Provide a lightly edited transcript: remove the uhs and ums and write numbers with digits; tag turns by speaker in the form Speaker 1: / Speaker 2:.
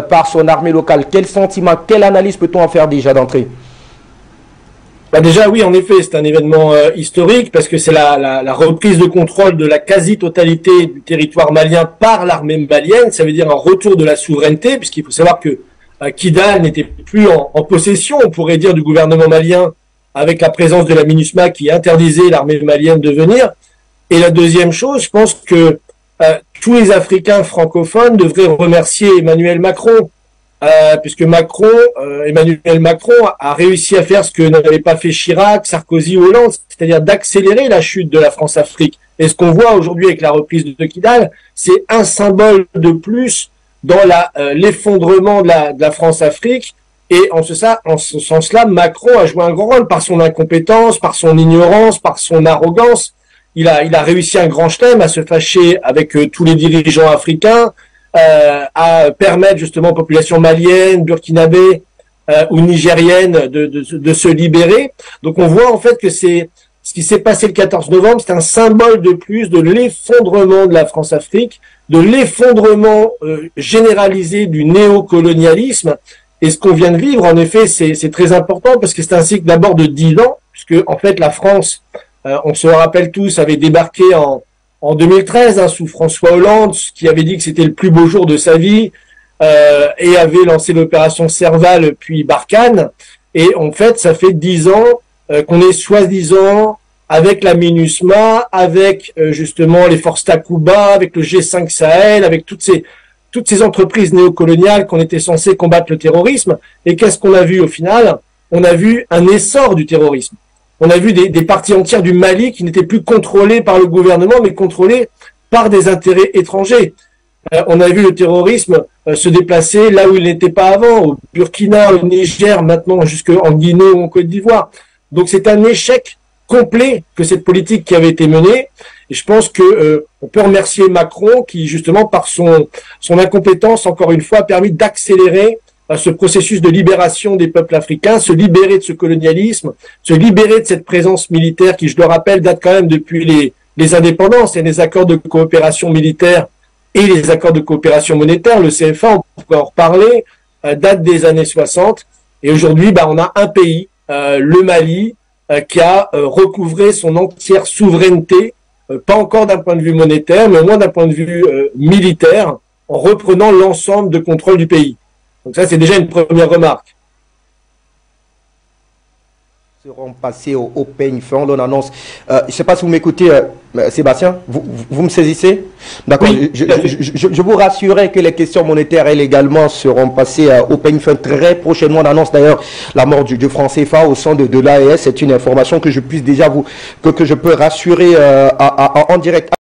Speaker 1: par son armée locale. Quel sentiment, quelle analyse peut-on en faire déjà d'entrée?
Speaker 2: Déjà, oui, en effet, c'est un événement historique parce que c'est la reprise de contrôle de la quasi-totalité du territoire malien par l'armée malienne. Ça veut dire un retour de la souveraineté, puisqu'il faut savoir que Kidal n'était plus en possession, on pourrait dire, du gouvernement malien avec la présence de la MINUSMA qui interdisait l'armée malienne de venir. Et la deuxième chose, je pense que tous les Africains francophones devraient remercier Emmanuel Macron, puisque Emmanuel Macron a réussi à faire ce que n'avait pas fait Chirac, Sarkozy ou Hollande, c'est-à-dire d'accélérer la chute de la France-Afrique. Et ce qu'on voit aujourd'hui avec la reprise de Kidal, c'est un symbole de plus dans l'effondrement de la France-Afrique. Et en ce sens-là, Macron a joué un grand rôle par son incompétence, par son ignorance, par son arrogance. Il a réussi un grand chelem à se fâcher avec tous les dirigeants africains, à permettre justement aux populations maliennes, burkinabées ou nigériennes de se libérer. Donc on voit en fait que ce qui s'est passé le 14 novembre, c'est un symbole de plus de l'effondrement de la France-Afrique, de l'effondrement généralisé du néocolonialisme. Et ce qu'on vient de vivre, en effet, c'est très important parce que c'est un cycle d'abord de 10 ans, puisque en fait la France, on se rappelle tous, avait débarqué en 2013 sous François Hollande, qui avait dit que c'était le plus beau jour de sa vie, et avait lancé l'opération Serval puis Barkhane. Et en fait, ça fait 10 ans qu'on est soi-disant avec la MINUSMA, avec justement les forces Takuba, avec le G5 Sahel, avec toutes ces entreprises néocoloniales qu'on était censé combattre le terrorisme. Et qu'est-ce qu'on a vu au final? On a vu un essor du terrorisme. On a vu des parties entières du Mali qui n'étaient plus contrôlées par le gouvernement, mais contrôlées par des intérêts étrangers. On a vu le terrorisme se déplacer là où il n'était pas avant, au Burkina, au Niger, maintenant jusqu'en Guinée ou en Côte d'Ivoire. Donc c'est un échec complet que cette politique qui avait été menée. Et je pense que on peut remercier Macron qui, justement, par son incompétence, encore une fois, a permis d'accélérer ce processus de libération des peuples africains, se libérer de ce colonialisme, se libérer de cette présence militaire qui, je le rappelle, date quand même depuis les indépendances et les accords de coopération militaire et les accords de coopération monétaire. Le CFA, on peut en reparler, date des années 60. Et aujourd'hui, on a un pays, le Mali, qui a recouvré son entière souveraineté, pas encore d'un point de vue monétaire, mais au moins d'un point de vue militaire, en reprenant l'ensemble de contrôle du pays. Donc ça, c'est déjà une première remarque.
Speaker 1: Seront passés au peigne fin, on annonce. Je ne sais pas si vous m'écoutez, Sébastien, vous me saisissez? D'accord. Oui. Je vous rassurais que les questions monétaires, elles également, seront passées au peigne fin très prochainement. On annonce d'ailleurs la mort du franc CFA au sein de l'AES. C'est une information que je puisse déjà que je peux rassurer en direct.